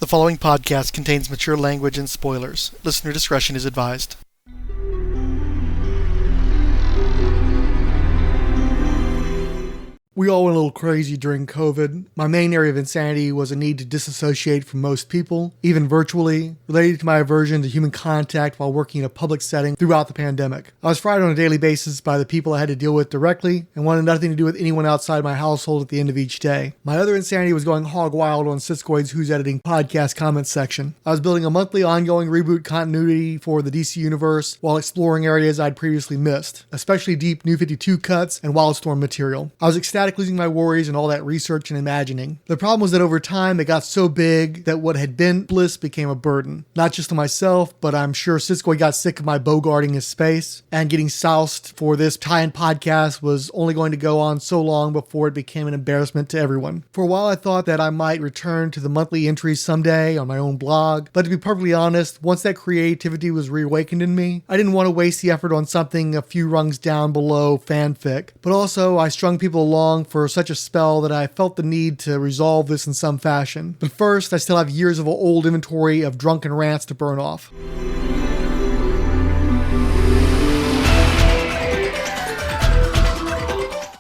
The following podcast contains mature language and spoilers. Listener discretion is advised. We all went a little crazy during COVID. My main area of insanity was a need to disassociate from most people, even virtually, related to my aversion to human contact while working in a public setting throughout the pandemic. I was fried on a daily basis by the people I had to deal with directly and wanted nothing to do with anyone outside my household at the end of each day. My other insanity was going hog wild on Siskoid's Who's Editing podcast comments section. I was building a monthly ongoing reboot continuity for the DC universe while exploring areas I'd previously missed, especially deep New 52 cuts and Wildstorm material. I was ecstatic losing my worries and all that research and imagining. The problem was that over time it got so big that what had been bliss became a burden. Not just to myself, but I'm sure Siskoid got sick of my bogarting his space, and getting soused for this tie-in podcast was only going to go on so long before it became an embarrassment to everyone. For a while I thought that I might return to the monthly entries someday on my own blog, but to be perfectly honest, once that creativity was reawakened in me, I didn't want to waste the effort on something a few rungs down below fanfic. But also, I strung people along for such a spell that I felt the need to resolve this in some fashion. But first, I still have years of old inventory of drunken rants to burn off.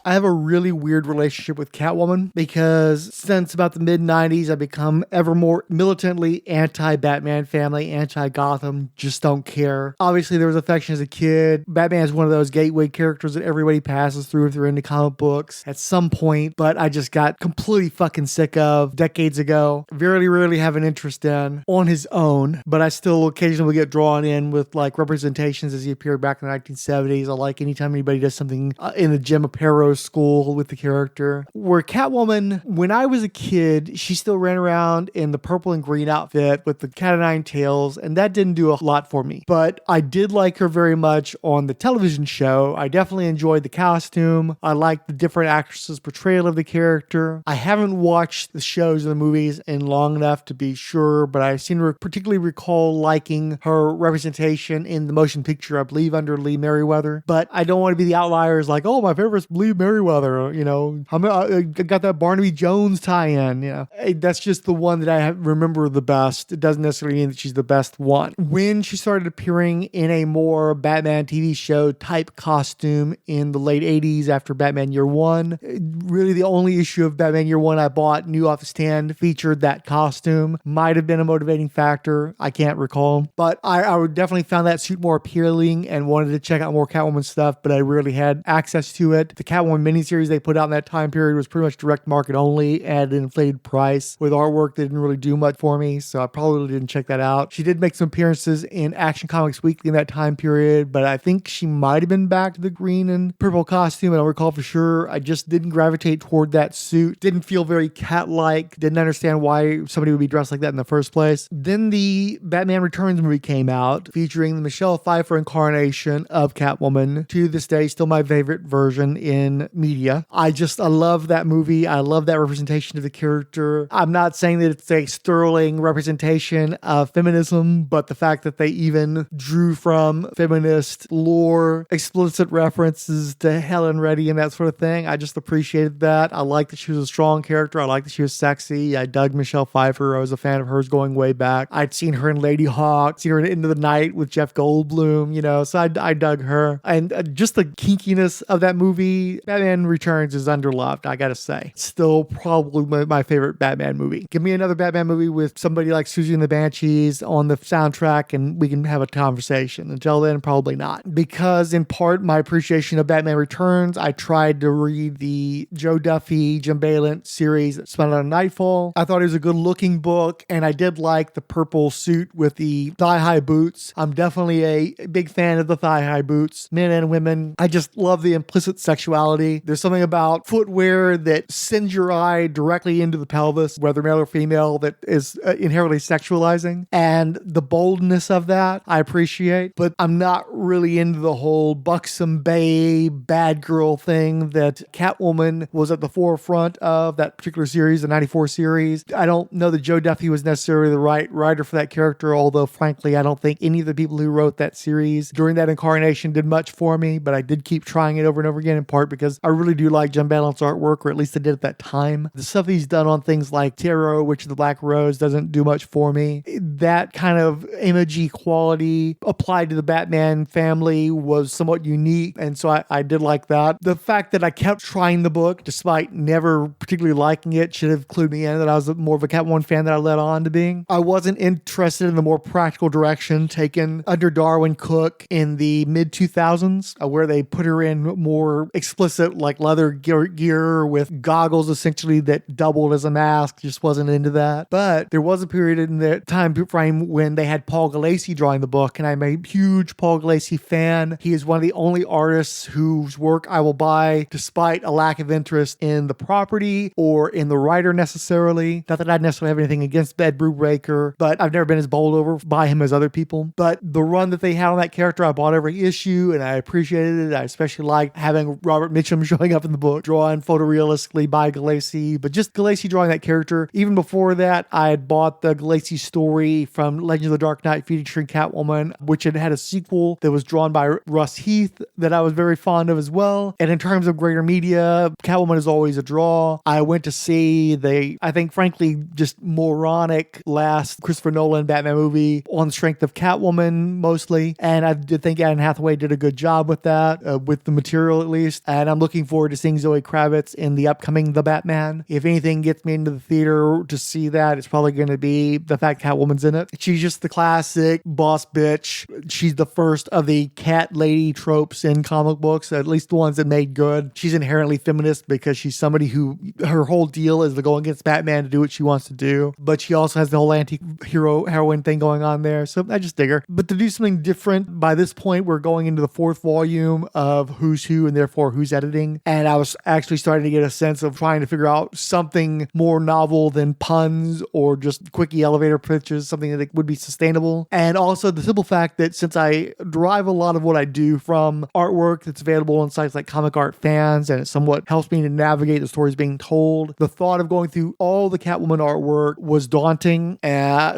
I have a really weird relationship with Catwoman because since about the mid-90s, I've become ever more militantly anti-Batman family, anti-Gotham, just don't care. Obviously, there was affection as a kid. Batman is one of those gateway characters that everybody passes through if they're into comic books at some point, but I just got completely fucking sick of decades ago. Very rarely have an interest in on his own, but I still occasionally get drawn in with like representations as he appeared back in the 1970s. I like anytime anybody does something in the Jim Aparo school with the character. Where Catwoman, when I was a kid, she still ran around in the purple and green outfit with the cat o' nine tails, and that didn't do a lot for me. But I did like her very much on the television show. I definitely enjoyed the costume. I liked the different actresses' portrayal of the character. I haven't watched the shows or the movies in long enough to be sure, but I seem to particularly recall liking her representation in the motion picture, I believe under Lee Merriweather. But I don't want to be the outliers like, oh, my favorite's Lee Merriweather, you know, I got that Barnaby Jones tie-in, you know. That's just the one that I remember the best. It doesn't necessarily mean that she's the best one. When she started appearing in a more Batman TV show type costume in the late 80s after Batman Year One, really the only issue of Batman Year One I bought new off the stand featured that costume. Might have been a motivating factor. I can't recall. But I would definitely found that suit more appealing and wanted to check out more Catwoman stuff, but I rarely had access to it. The Catwoman miniseries they put out in that time period was pretty much direct market only at an inflated price with artwork that didn't really do much for me, so I probably didn't check that out. She did make some appearances in Action Comics Weekly in that time period, but I think she might have been back to the green and purple costume. I don't recall for sure. I just didn't gravitate toward that suit. Didn't feel very cat-like. Didn't understand why somebody would be dressed like that in the first place. Then the Batman Returns movie came out, featuring the Michelle Pfeiffer incarnation of Catwoman. To this day, still my favorite version in media. I love that movie. I love that representation of the character. I'm not saying that it's a sterling representation of feminism, but the fact that they even drew from feminist lore, explicit references to Helen Reddy and that sort of thing, I just appreciated that. I liked that she was a strong character. I liked that she was sexy. I dug Michelle Pfeiffer. I was a fan of hers going way back. I'd seen her in Lady Hawk, seen her in Into the Night with Jeff Goldblum, you know, so I dug her. And just the kinkiness of that movie, Batman Returns is underloved, I gotta say. Still probably my favorite Batman movie. Give me another Batman movie with somebody like Susie and the Banshees on the soundtrack and we can have a conversation. Until then, probably not. Because in part, my appreciation of Batman Returns, I tried to read the Joe Duffy, Jim Balent series that spun on Nightfall. I thought it was a good looking book and I did like the purple suit with the thigh-high boots. I'm definitely a big fan of the thigh-high boots, men and women. I just love the implicit sexuality. There's something about footwear that sends your eye directly into the pelvis, whether male or female, that is inherently sexualizing. And the boldness of that, I appreciate. But I'm not really into the whole buxom babe, bad girl thing that Catwoman was at the forefront of that particular series, the 94 series. I don't know that Joe Duffy was necessarily the right writer for that character, although frankly, I don't think any of the people who wrote that series during that incarnation did much for me, but I did keep trying it over and over again, in part because because I really do like Jim Balent's artwork, or at least I did at that time. The stuff he's done on things like Tarot, Witch of the Black Rose, doesn't do much for me. That kind of imagey quality applied to the Batman family was somewhat unique, and so I did like that. The fact that I kept trying the book, despite never particularly liking it, should have clued me in that I was more of a Catwoman fan than I led on to being. I wasn't interested in the more practical direction taken under Darwin Cook in the mid-2000s, where they put her in more explicit, like leather gear with goggles essentially that doubled as a mask. Just wasn't into that. But there was a period in the time frame when they had Paul Gulacy drawing the book, and I'm a huge Paul Gulacy fan. He is one of the only artists whose work I will buy despite a lack of interest in the property or in the writer necessarily. Not that I necessarily have anything against Ed Brubaker, but I've never been as bowled over by him as other people. But the run that they had on that character, I bought every issue and I appreciated it. I especially liked having Robert Mitchum showing up in the book, drawn photorealistically by Gulacy, but just Gulacy drawing that character. Even before that, I had bought the Gulacy story from Legend of the Dark Knight featuring Catwoman, which had a sequel that was drawn by Russ Heath that I was very fond of as well. And in terms of greater media, Catwoman is always a draw. I went to see I think frankly, just moronic last Christopher Nolan Batman movie on the strength of Catwoman mostly. And I did think Anne Hathaway did a good job with that, with the material at least. And I'm looking forward to seeing Zoe Kravitz in the upcoming The Batman. If anything gets me into the theater to see that, it's probably going to be the fact Catwoman's in it. She's just the classic boss bitch. She's the first of the cat lady tropes in comic books, at least the ones that made good. She's inherently feminist because she's somebody who, her whole deal is to go against Batman to do what she wants to do. But she also has the whole anti-hero heroine thing going on there. So I just dig her. But to do something different, by this point, we're going into the fourth volume of Who's Who and therefore Who's Editing. And I was actually starting to get a sense of trying to figure out something more novel than puns or just quickie elevator pitches, something that would be sustainable. And also the simple fact that since I derive a lot of what I do from artwork that's available on sites like Comic Art Fans, and it somewhat helps me to navigate the stories being told, the thought of going through all the Catwoman artwork was daunting.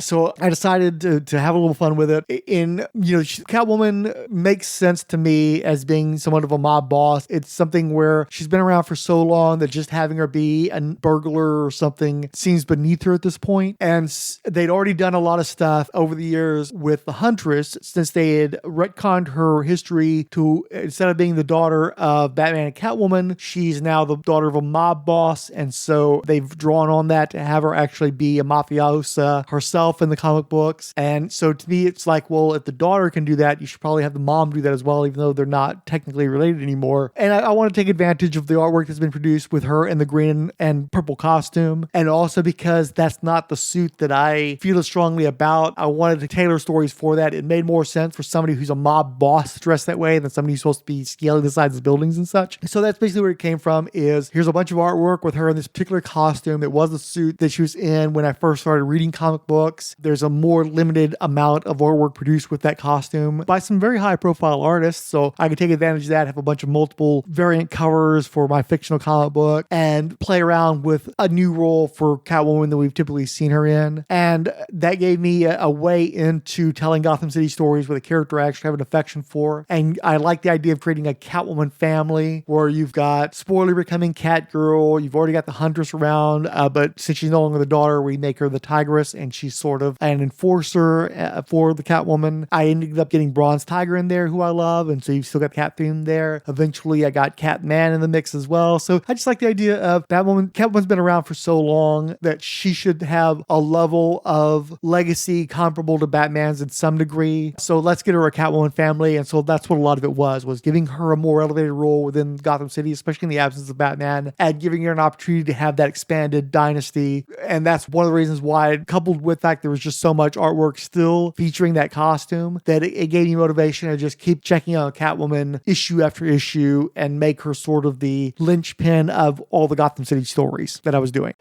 So I decided to have a little fun with it. Catwoman makes sense to me as being somewhat of a mob boss. It's something where she's been around for so long that just having her be a burglar or something seems beneath her at this point. And they'd already done a lot of stuff over the years with the Huntress, since they had retconned her history to, instead of being the daughter of Batman and Catwoman, she's now the daughter of a mob boss. And so they've drawn on that to have her actually be a mafiosa herself in the comic books. And so to me, it's like, well, if the daughter can do that, you should probably have the mom do that as well, even though they're not technically related anymore. And I want to take advantage of the artwork that's been produced with her in the green and purple costume. And also because that's not the suit that I feel as strongly about, I wanted to tailor stories for that. It made more sense for somebody who's a mob boss dressed that way than somebody who's supposed to be scaling the sides of buildings and such. So that's basically where it came from. Is here's a bunch of artwork with her in this particular costume. It was the suit that she was in when I first started reading comic books. There's a more limited amount of artwork produced with that costume by some very high profile artists, so I could take advantage of that, have a bunch of multiple variant covers for my fictional comic book, and play around with a new role for Catwoman that we've typically seen her in. And that gave me a way into telling Gotham City stories with a character I actually have an affection for. And I like the idea of creating a Catwoman family where you've got Spoiler becoming Catgirl, you've already got the Huntress around, but since she's no longer the daughter, we make her the Tigress, and she's sort of an enforcer for the Catwoman. I ended up getting Bronze Tiger in there, who I love, and so you've still got Cat theme there. Eventually, I got Catman in the mix as well. So I just like the idea of Catwoman's been around for so long that she should have a level of legacy comparable to Batman's in some degree. So let's get her a Catwoman family, and so that's what a lot of it was giving her a more elevated role within Gotham City, especially in the absence of Batman, and giving her an opportunity to have that expanded dynasty. And that's one of the reasons why, coupled with the fact there was just so much artwork still featuring that costume, that it gave me motivation to just keep checking out Catwoman issue after issue and make her sort of the linchpin of all the Gotham City stories that I was doing.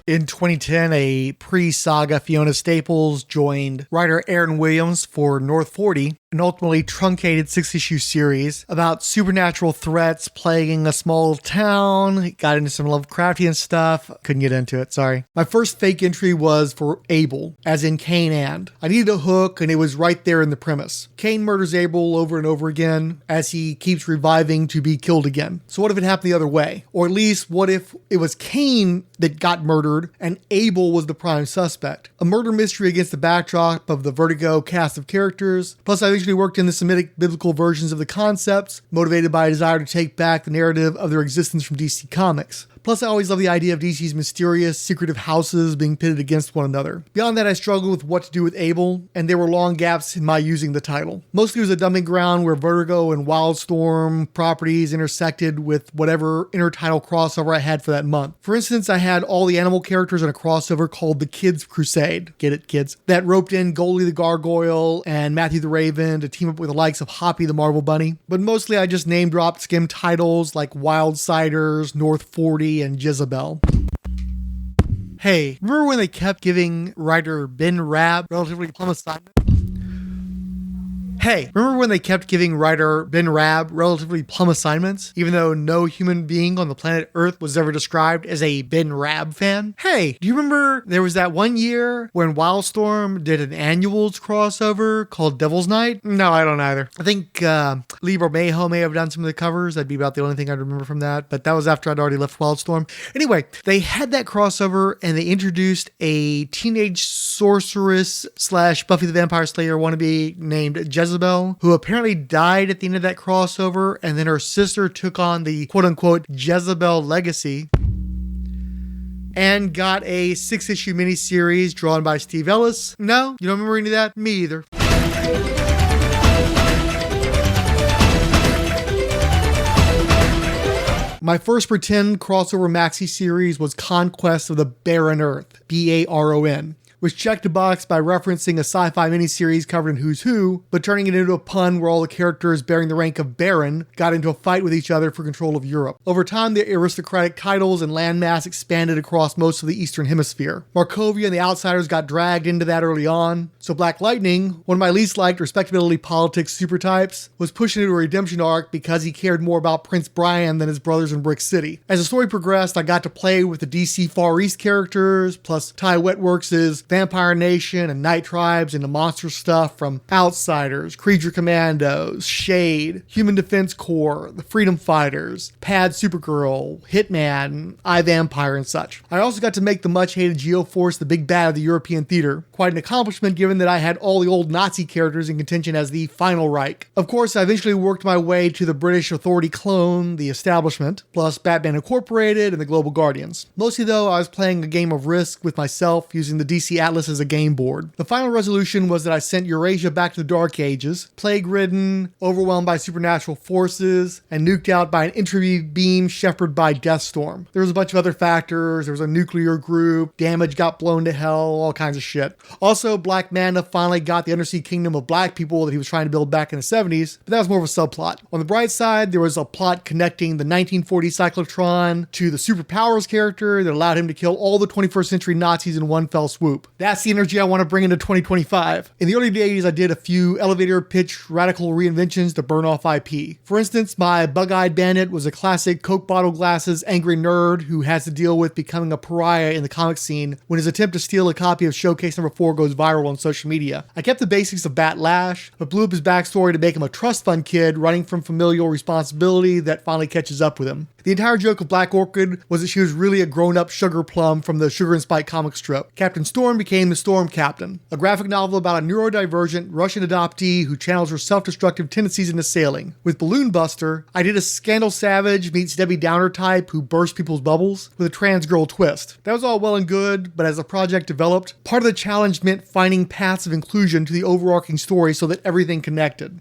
In 2010, a pre-saga Fiona Staples joined writer Aaron Williams for North 40 an ultimately truncated 6-issue series about supernatural threats plaguing a small town. Got into some Lovecraftian stuff. Couldn't get into it, sorry. My first fake entry was for Abel, as in Cain and. I needed a hook, and it was right there in the premise. Cain murders Abel over and over again as he keeps reviving to be killed again. So what if it happened the other way? Or at least, what if it was Cain that got murdered and Abel was the prime suspect? A murder mystery against the backdrop of the Vertigo cast of characters. Plus, I eventually worked in the Semitic biblical versions of the concepts, motivated by a desire to take back the narrative of their existence from DC Comics. Plus, I always love the idea of DC's mysterious, secretive houses being pitted against one another. Beyond that, I struggled with what to do with Abel, and there were long gaps in my using the title. Mostly it was a dumping ground where Vertigo and Wildstorm properties intersected with whatever intertitle crossover I had for that month. For instance, I had all the animal characters in a crossover called The Kids Crusade. Get it, kids? That roped in Goldie the Gargoyle and Matthew the Raven to team up with the likes of Hoppy the Marvel Bunny. But mostly I just name-dropped skim titles like Wildsiders, North 40, and Jezebel. Hey, remember when they kept giving writer Ben Rabb relatively plum assignments? Even though no human being on the planet Earth was ever described as a Ben Rabb fan? Hey, do you remember there was that one year when Wildstorm did an annuals crossover called Devil's Night? No, I don't either. I think Lee Bermejo may have done some of the covers. That'd be about the only thing I'd remember from that, but that was after I'd already left Wildstorm. Anyway, they had that crossover and they introduced a teenage sorceress / Buffy the Vampire Slayer wannabe named Jezebel, who apparently died at the end of that crossover, and then her sister took on the quote-unquote Jezebel legacy and got a 6-issue miniseries drawn by Steve Ellis. No? You don't remember any of that? Me either. My first pretend crossover maxi series was Conquest of the Barren Earth, Baron, which checked a box by referencing a sci-fi miniseries covered in Who's Who, but turning it into a pun where all the characters bearing the rank of Baron got into a fight with each other for control of Europe. Over time, the aristocratic titles and landmass expanded across most of the Eastern Hemisphere. Markovia and the Outsiders got dragged into that early on, so Black Lightning, one of my least liked respectability politics super types, was pushed into a redemption arc because he cared more about Prince Brian than his brothers in Brick City. As the story progressed, I got to play with the DC Far East characters, plus Ty Wetworks' Vampire Nation and Night Tribes and the monster stuff from Outsiders, Creature Commandos, Shade, Human Defense Corps, the Freedom Fighters, Pad Supergirl, Hitman, iVampire, and such. I also got to make the much-hated Geoforce the big bad of the European theater. Quite an accomplishment given that I had all the old Nazi characters in contention as the Final Reich. Of course, I eventually worked my way to the British Authority clone, the Establishment, plus Batman Incorporated and the Global Guardians. Mostly though, I was playing a game of Risk with myself using the DC Atlas as a game board. The final resolution was that I sent Eurasia back to the Dark Ages, plague-ridden, overwhelmed by supernatural forces, and nuked out by an entropy beam shepherded by Deathstorm. There was a bunch of other factors. There was a nuclear group, damage got blown to hell, all kinds of shit. Also, Black Manta finally got the undersea kingdom of black people that he was trying to build back in the 70s, but that was more of a subplot. On the bright side, there was a plot connecting the 1940 Cyclotron to the Superpowers character that allowed him to kill all the 21st century Nazis in one fell swoop. That's the energy I want to bring into 2025. In the early days, I did a few elevator pitch radical reinventions to burn off IP. For instance, my bug-eyed bandit was a classic Coke bottle glasses angry nerd who has to deal with becoming a pariah in the comic scene when his attempt to steal a copy of Showcase number 4 goes viral on social media. I kept the basics of Bat Lash, but blew up his backstory to make him a trust fund kid running from familial responsibility that finally catches up with him. The entire joke of Black Orchid was that she was really a grown-up sugar plum from the Sugar and Spike comic strip. Captain Storm became the Storm Captain, a graphic novel about a neurodivergent Russian adoptee who channels her self-destructive tendencies into sailing. With Balloon Buster, I did a Scandal Savage meets Debbie Downer type who bursts people's bubbles with a trans girl twist. That was all well and good, but as the project developed, part of the challenge meant finding paths of inclusion to the overarching story so that everything connected.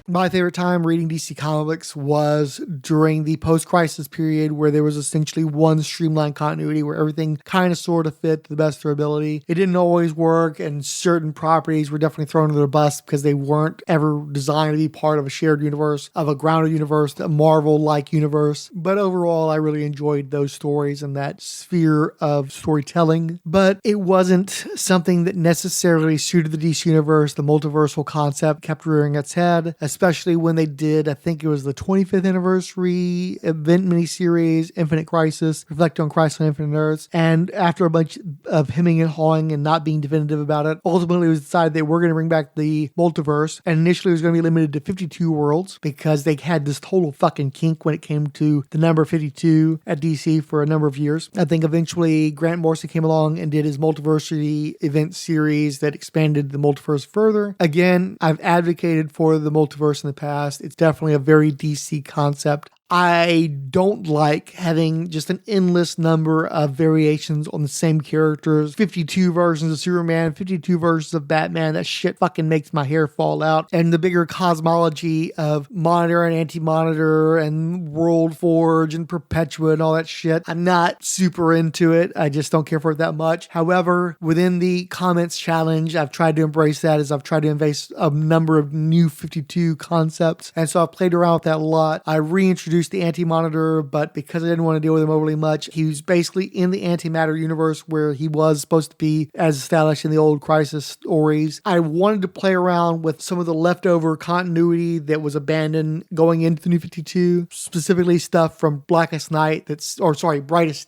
My favorite time reading DC Comics was during the post-crisis period where there was essentially one streamlined continuity where everything kind of sort of fit to the best of their ability. It didn't always work, and certain properties were definitely thrown under the bus because they weren't ever designed to be part of a shared universe, of a grounded universe, a Marvel-like universe. But overall, I really enjoyed those stories and that sphere of storytelling. But it wasn't something that necessarily suited the DC universe. The multiversal concept kept rearing its head, especially when they did, I think it was the 25th anniversary event miniseries, Infinite Crisis, reflecting on Crisis on Infinite Earths. And after a bunch of hemming and hawing and not being definitive about it, ultimately it was decided they were going to bring back the multiverse. And initially it was going to be limited to 52 worlds because they had this total fucking kink when it came to the number 52 at DC for a number of years. I think eventually Grant Morrison came along and did his multiversity event series that expanded the multiverse further. Again, I've advocated for the multiverse in the past. It's definitely a very DC concept. I don't like having just an endless number of variations on the same characters. 52 versions of Superman, 52 versions of Batman. That shit fucking makes my hair fall out. And the bigger cosmology of Monitor and Anti-Monitor and World Forge and Perpetua and all that shit, I'm not super into it. I just don't care for it that much. However, within the comments challenge, I've tried to embrace that as I've tried to embrace a number of new 52 concepts. And so I've played around with that a lot. I reintroduced the Anti-Monitor, but because I didn't want to deal with him overly much, he was basically in the antimatter universe where he was supposed to be as established in the old Crisis stories. I wanted to play around with some of the leftover continuity that was abandoned going into the New 52, specifically stuff from Brightest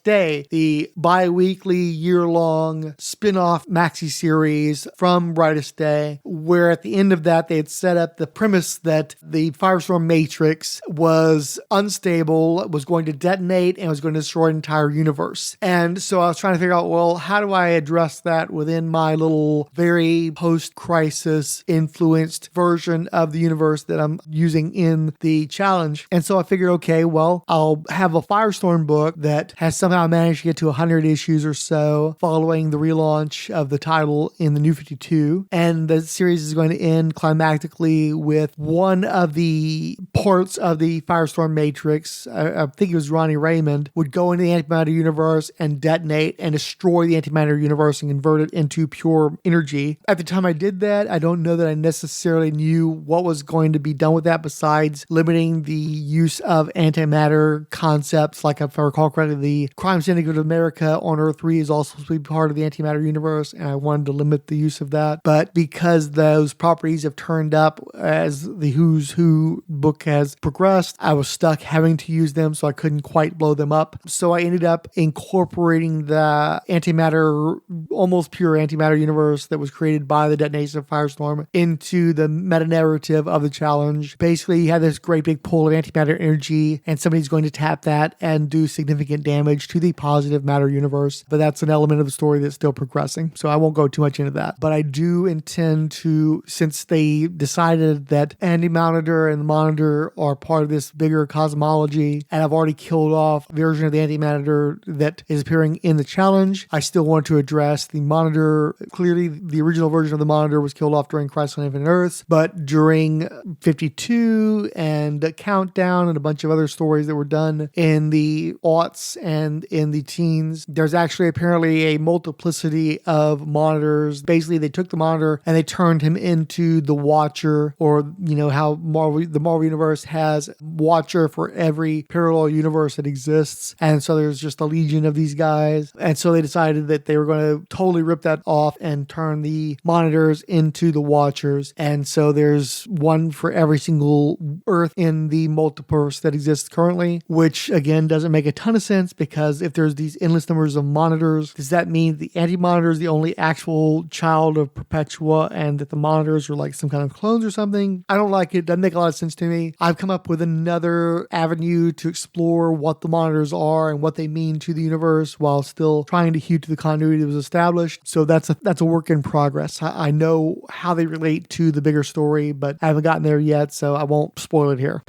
Day, the bi-weekly, year-long spin-off maxi series from Brightest Day, where at the end of that they had set up the premise that the Firestorm Matrix was unstable, was going to detonate, and was going to destroy an entire universe. And so I was trying to figure out, well, how do I address that within my little very post-crisis influenced version of the universe that I'm using in the challenge? And so I figured, okay, well, I'll have a Firestorm book that has somehow managed to get to 100 issues or so following the relaunch of the title in the New 52. And the series is going to end climactically with one of the parts of the Firestorm Matrix, I think it was Ronnie Raymond, would go into the antimatter universe and detonate and destroy the antimatter universe and convert it into pure energy. At the time I did that, I don't know that I necessarily knew what was going to be done with that besides limiting the use of antimatter concepts. Like if I recall correctly, the Crime Syndicate of America on Earth 3 is also supposed to be part of the antimatter universe, and I wanted to limit the use of that. But because those properties have turned up as the Who's Who book has progressed, I was stuck having to use them, so I couldn't quite blow them up. So I ended up incorporating the antimatter, almost pure antimatter universe that was created by the detonation of Firestorm into the meta-narrative of the challenge. Basically, you have this great big pool of antimatter energy, and somebody's going to tap that and do significant damage to the positive matter universe. But that's an element of the story that's still progressing, so I won't go too much into that. But I do intend to, since they decided that Anti-Monitor and the Monitor are part of this bigger cosmology, and I've already killed off a version of the Anti-Monitor that is appearing in the challenge, I still want to address the Monitor. Clearly, the original version of the Monitor was killed off during Crisis on Infinite Earths, but during 52 and Countdown and a bunch of other stories that were done in the aughts and in the teens, there's actually apparently a multiplicity of Monitors. Basically, they took the Monitor and they turned him into the Watcher, or, you know, how the Marvel Universe has Watcher for every parallel universe that exists. And so there's just a legion of these guys. And so they decided that they were going to totally rip that off and turn the Monitors into the Watchers. And so there's one for every single Earth in the multiverse that exists currently, which again doesn't make a ton of sense, because if there's these endless numbers of Monitors, does that mean the Anti-Monitor is the only actual child of Perpetua and that the Monitors are like some kind of clones or something? I don't like it. Doesn't make a lot of sense to me. I've come up with another avenue to explore what the Monitors are and what they mean to the universe while still trying to hew to the continuity that was established. So that's a work in progress. I know how they relate to the bigger story, but I haven't gotten there yet, so I won't spoil it here.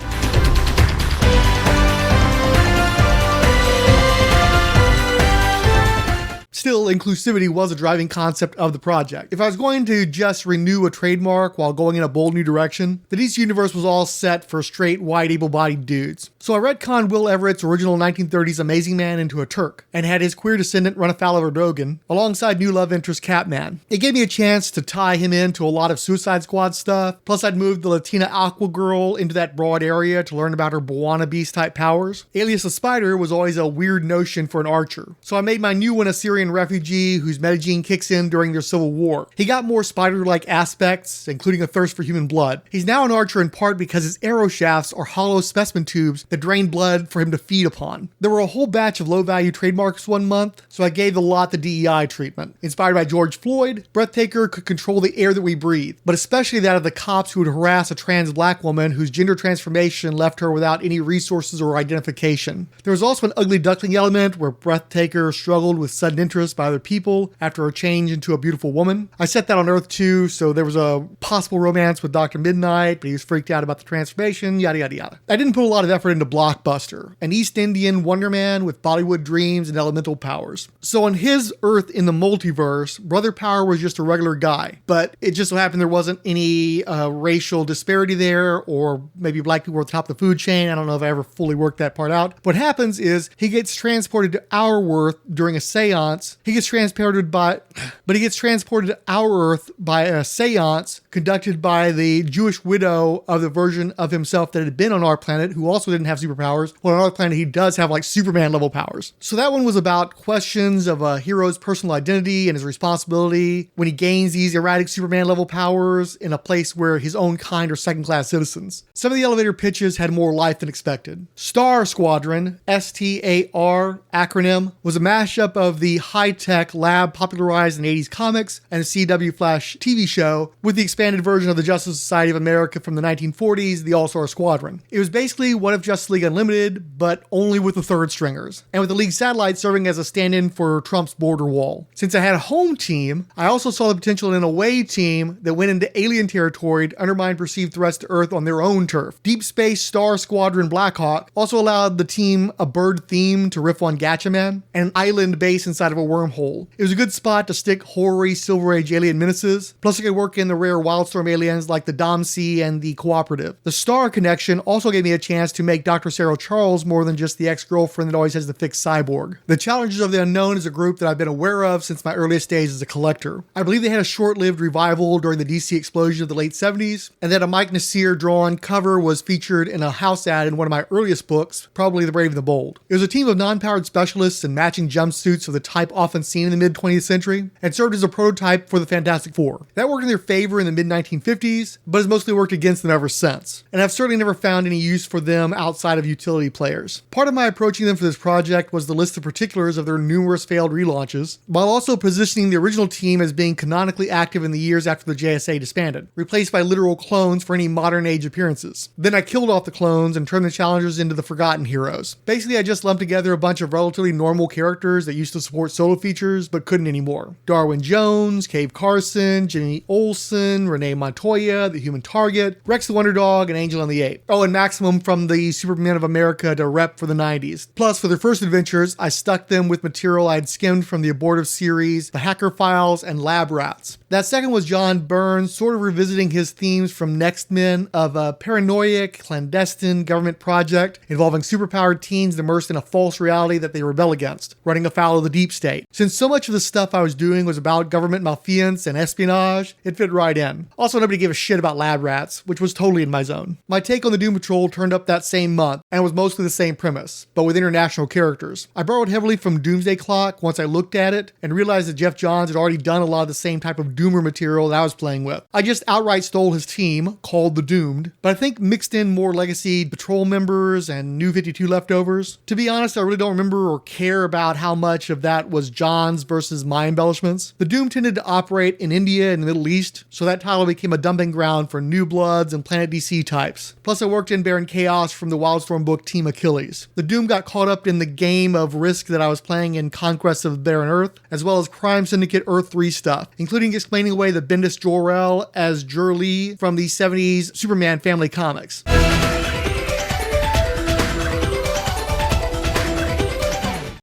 Still, inclusivity was a driving concept of the project. If I was going to just renew a trademark while going in a bold new direction, the DC universe was all set for straight, white, able-bodied dudes. So I retconned Will Everett's original 1930s Amazing Man into a Turk, and had his queer descendant run afoul of Erdogan, alongside new love interest Catman. It gave me a chance to tie him into a lot of Suicide Squad stuff, plus I'd moved the Latina Aqua Girl into that broad area to learn about her Bwana Beast type powers. Alias the Spider was always a weird notion for an archer, so I made my new one a Syrian refugee whose metagene kicks in during their civil war. He got more spider-like aspects, including a thirst for human blood. He's now an archer in part because his arrow shafts are hollow specimen tubes that drain blood for him to feed upon. There were a whole batch of low-value trademarks one month, so I gave the lot the DEI treatment. Inspired by George Floyd, Breathtaker could control the air that we breathe, but especially that of the cops who would harass a trans black woman whose gender transformation left her without any resources or identification. There was also an ugly duckling element where Breathtaker struggled with sudden interest by other people after her change into a beautiful woman. I set that on Earth too, so there was a possible romance with Dr. Midnight, but he was freaked out about the transformation, yada yada yada. I didn't put a lot of effort into Blockbuster, an East Indian Wonder Man with Bollywood dreams and elemental powers. So on his Earth in the multiverse, Brother Power was just a regular guy, but it just so happened there wasn't any racial disparity there, or maybe black people were at the top of the food chain. I don't know if I ever fully worked that part out. What happens is he gets transported to our Earth during a seance. He gets transported to our Earth by a seance conducted by the Jewish widow of the version of himself that had been on our planet, who also didn't have superpowers. Well, on our planet, he does have like Superman level powers. So that one was about questions of a hero's personal identity and his responsibility when he gains these erratic Superman level powers in a place where his own kind are second-class citizens. Some of the elevator pitches had more life than expected. Star Squadron, STAR acronym, was a mashup of the high-tech lab popularized in 80s comics and a CW Flash TV show with the expanded version of the Justice Society of America from the 1940s, the All-Star Squadron. It was basically what if Justice League Unlimited, but only with the third stringers, and with the League satellite serving as a stand-in for Trump's border wall. Since I had a home team, I also saw the potential in an away team that went into alien territory to undermine perceived threats to Earth on their own turf. Deep Space Star Squadron Blackhawk also allowed the team a bird theme to riff on Gatchaman, and an island base inside of a wormhole. It was a good spot to stick hoary Silver Age alien menaces, plus it could work in the rare Wildstorm aliens like the Domsea and the Cooperative. The Star connection also gave me a chance to make Dr. Sarah Charles more than just the ex-girlfriend that always has the fixed cyborg. The Challengers of the Unknown is a group that I've been aware of since my earliest days as a collector. I believe they had a short-lived revival during the DC explosion of the late 70s, and that a Mike Nasir drawn cover was featured in a house ad in one of my earliest books, probably The Brave and the Bold. It was a team of non-powered specialists in matching jumpsuits of the type often seen in the mid-20th century, and served as a prototype for the Fantastic Four. That worked in their favor in the mid-1950s, but has mostly worked against them ever since, and I've certainly never found any use for them outside of utility players. Part of my approaching them for this project was the list of particulars of their numerous failed relaunches, while also positioning the original team as being canonically active in the years after the JSA disbanded, replaced by literal clones for any modern age appearances. Then I killed off the clones and turned the Challengers into the Forgotten Heroes. Basically, I just lumped together a bunch of relatively normal characters that used to support solo features but couldn't anymore. Darwin Jones, Cave Carson, Jimmy Olsen, Renee Montoya, the Human Target, Rex the Wonder Dog, and Angel and the Ape. Oh, and Maximum from the Superman of America to rep for the 90s. Plus, for their first adventures, I stuck them with material I'd skimmed from the abortive series, The Hacker Files, and Lab Rats. That second was John Byrne, sort of revisiting his themes from Next Men of a paranoid, clandestine government project involving superpowered teens immersed in a false reality that they rebel against, running afoul of the deep state. Since so much of the stuff I was doing was about government malfeasance and espionage, it fit right in. Also, nobody gave a shit about Lab Rats, which was totally in my zone. My take on the Doom Patrol turned up that same month, and was mostly the same premise, but with international characters. I borrowed heavily from Doomsday Clock once I looked at it, and realized that Jeff Johns had already done a lot of the same type of Doomer material that I was playing with. I just outright stole his team, called the Doomed, but I think mixed in more legacy patrol members and New 52 leftovers. To be honest, I really don't remember or care about how much of that was John's versus my embellishments. The Doom tended to operate in India and the Middle East, so that title became a dumping ground for New Bloods and Planet DC types. Plus I worked in Baron Chaos from the Wildstorm book Team Achilles. The Doom got caught up in the game of Risk that I was playing in Conquest of Baron Earth, as well as Crime Syndicate Earth 3 stuff, including explaining away the Bendis Jor-El as Jur-Lee from the 70s Superman family comics.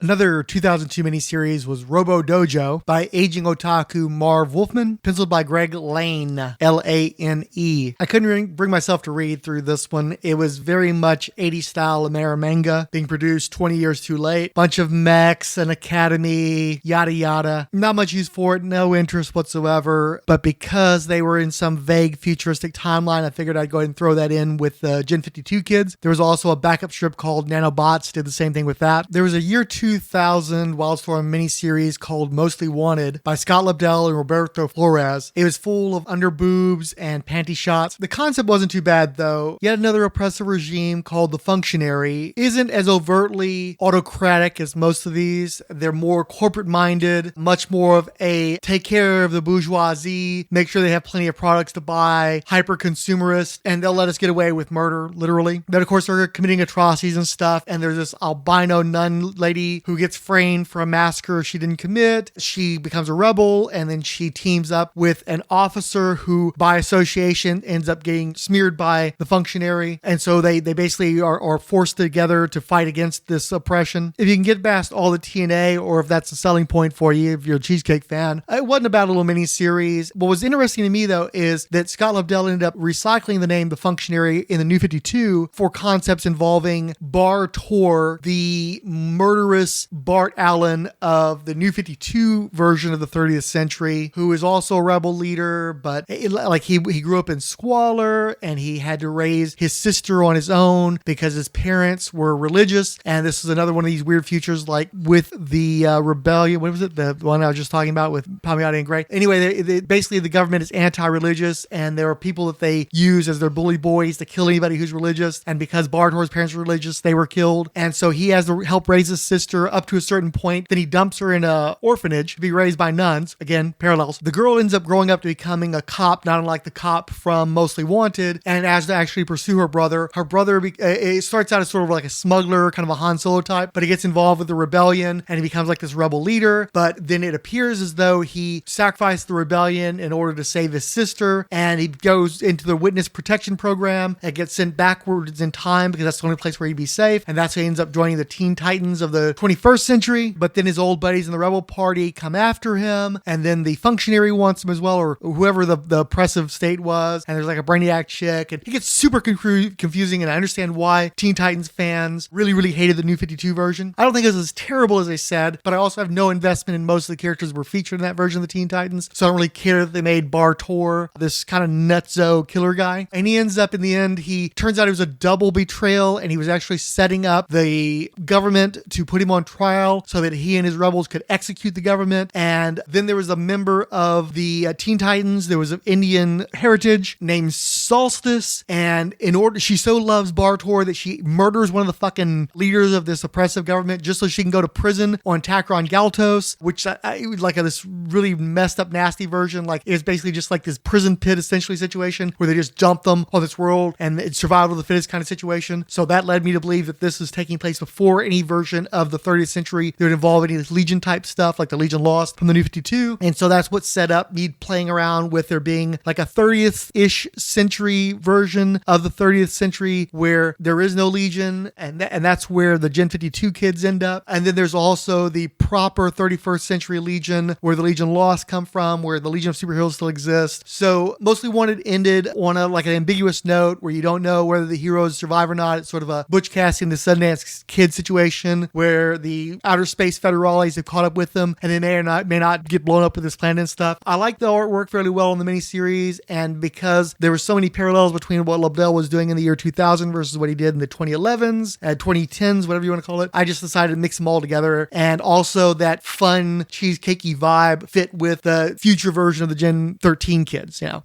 Another 2002 miniseries was Robo Dojo by aging otaku Marv Wolfman, penciled by Greg Lane, Lane. I couldn't bring myself to read through this one. It was very much 80s style American manga, being produced 20 years too late. Bunch of mechs, an academy, yada yada. Not much use for it, no interest whatsoever. But because they were in some vague futuristic timeline, I figured I'd go ahead and throw that in with the Gen 52 kids. There was also a backup strip called Nanobots, did the same thing with that. There was a year 2000 Wildstorm miniseries called Mostly Wanted by Scott Lobdell and Roberto Flores. It was full of underboobs and panty shots. The concept wasn't too bad though. Yet another oppressive regime called the Functionary isn't as overtly autocratic as most of these. They're more corporate minded, much more of a take care of the bourgeoisie, make sure they have plenty of products to buy, hyper consumerist, and they'll let us get away with murder, literally. But of course they're committing atrocities and stuff, and there's this albino nun lady who gets framed for a massacre she didn't commit. She becomes a rebel, and then she teams up with an officer who by association ends up getting smeared by the Functionary, and so they basically are forced together to fight against this oppression. If you can get past all the TNA, or if that's a selling point for you if you're a Cheesecake fan, it wasn't a bad little mini-series. What was interesting to me though is that Scott Lobdell ended up recycling the name The Functionary in the New 52 for concepts involving Bar Tor, the murderous Bart Allen of the New 52 version of the 30th century, who is also a rebel leader, but he grew up in squalor and he had to raise his sister on his own because his parents were religious. And this is another one of these weird futures, like with the rebellion. What was it? The one I was just talking about with Palmiotti and Gray. Anyway, basically the government is anti-religious, and there are people that they use as their bully boys to kill anybody who's religious. And because Bartor's parents were religious, they were killed. And so he has to help raise his sister up to a certain point. Then he dumps her in a orphanage to be raised by nuns. Again, parallels. The girl ends up growing up to becoming a cop, not unlike the cop from Mostly Wanted, and has to actually pursue her brother. Her brother, it starts out as sort of like a smuggler, kind of a Han Solo type, but he gets involved with the rebellion and he becomes like this rebel leader. But then it appears as though he sacrificed the rebellion in order to save his sister, and he goes into the witness protection program and gets sent backwards in time because that's the only place where he'd be safe. And that's how he ends up joining the Teen Titans of the 21st century. But then his old buddies in the rebel party come after him, and then the Functionary wants him as well, or whoever the oppressive state was. And there's like a Brainiac chick, and it gets super confusing. And I understand why Teen Titans fans really hated the New 52 version. I don't think it was as terrible as they said, but I also have no investment in most of the characters that were featured in that version of the Teen Titans, so I don't really care that they made Bar Tor this kind of nutso killer guy. And he ends up in the end, he turns out it was a double betrayal, and he was actually setting up the government to put him on trial so that he and his rebels could execute the government. And then there was a member of the Teen Titans, there was an Indian heritage named Solstice, and she so loves Bar Tor that she murders one of the fucking leaders of this oppressive government just so she can go to prison on Takron Galtos, which it was like this really messed up nasty version. Like it's basically just like this prison pit essentially situation where they just dump them on this world, and it's survival of the fittest kind of situation. So that led me to believe that this is taking place before any version of the 30th century that would involve any of this Legion type stuff like the Legion Lost from the New 52. And so that's what set up me playing around with there being like a 30th-ish century version of the 30th century where there is no Legion, and that's where the Gen 52 kids end up. And then there's also the proper 31st century Legion where the Legion Lost come from, where the Legion of Superheroes still exists. So Mostly Wanted ended on an ambiguous note where you don't know whether the heroes survive or not. It's sort of a Butch Cassidy and the Sundance Kid situation where the outer space federales have caught up with them, and they may not get blown up with this planet and stuff. I like the artwork fairly well in the miniseries, and because there were so many parallels between what Lobdell was doing in the year 2000 versus what he did in the 2011s, 2010s, whatever you want to call it, I just decided to mix them all together. And also that fun cheesecakey vibe fit with the future version of the Gen 13 kids, you know.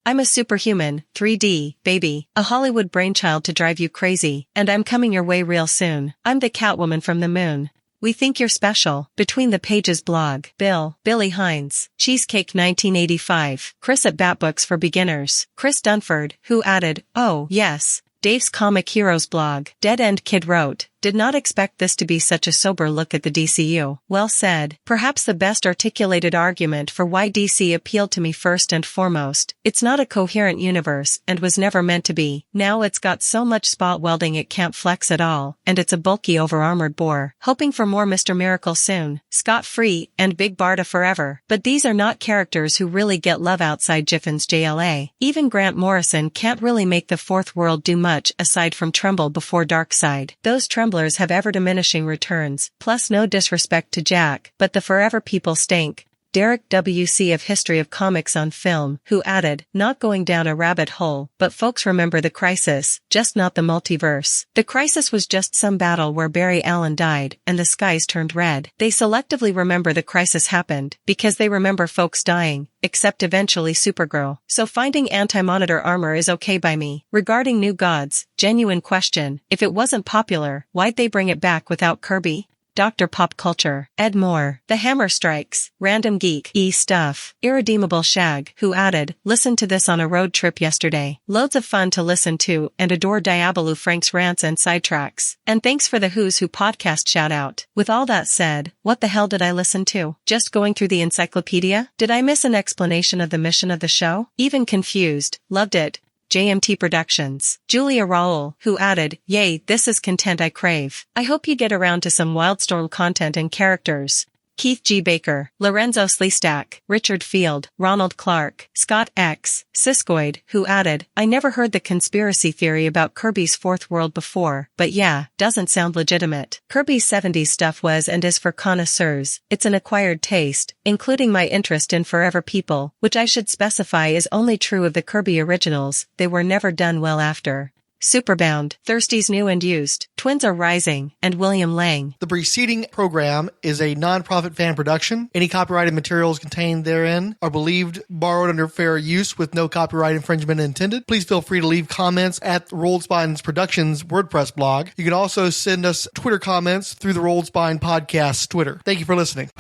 I'm a superhuman, 3D, baby, a Hollywood brainchild to drive you crazy, and I'm coming your way real soon. I'm the Catwoman from the moon. We think you're special. Between the Pages blog. Billy Hines. Cheesecake 1985. Chris at Batbooks for Beginners. Chris Dunford, who added, oh, yes, Dave's Comic Heroes blog. Dead End Kid wrote, Did not expect this to be such a sober look at the DCU. Well said. Perhaps the best articulated argument for why DC appealed to me first and foremost. It's not a coherent universe and was never meant to be. Now it's got so much spot welding it can't flex at all, and it's a bulky over-armored bore. Hoping for more Mr. Miracle soon, Scott-Free, and Big Barda forever. But these are not characters who really get love outside Jiffin's JLA. Even Grant Morrison can't really make the fourth world do much aside from tremble before Darkseid. Those tremblers have ever-diminishing returns, plus no disrespect to Jack, but the forever people stink. Derek W.C. of History of Comics on Film, who added, not going down a rabbit hole, but folks remember the Crisis, just not the multiverse. The Crisis was just some battle where Barry Allen died, and the skies turned red. They selectively remember the Crisis happened, because they remember folks dying, except eventually Supergirl. So finding anti-monitor armor is okay by me. Regarding New Gods, genuine question, if it wasn't popular, why'd they bring it back without Kirby? Dr. Pop Culture, Ed Moore, The Hammer Strikes, Random Geek, Stuff, Irredeemable Shag, who added, listened to this on a road trip yesterday. Loads of fun to listen to and adore Diabolu Frank's rants and sidetracks. And thanks for the Who's Who podcast shout out. With all that said, what the hell did I listen to? Just going through the Encyclopedia? Did I miss an explanation of the mission of the show? Even confused. Loved it. JMT Productions. Julia Raoul, who added, yay, this is content I crave. I hope you get around to some Wildstorm content and characters. Keith G. Baker, Lorenzo Sleestack, Richard Field, Ronald Clark, Scott X, Siskoid, who added, I never heard the conspiracy theory about Kirby's fourth world before, but yeah, doesn't sound legitimate. Kirby's 70s stuff was and is for connoisseurs. It's an acquired taste, including my interest in Forever People, which I should specify is only true of the Kirby originals. They were never done well after. Superbound, Thirsties New and Used, Twins Are Rising, and William Lang. The preceding program is a non-profit fan production. Any copyrighted materials contained therein are believed borrowed under fair use with no copyright infringement intended. Please feel free to leave comments at Rolled Spine's Productions WordPress blog. You can also send us Twitter comments through the Rolled Spine Podcast Twitter. Thank you for listening.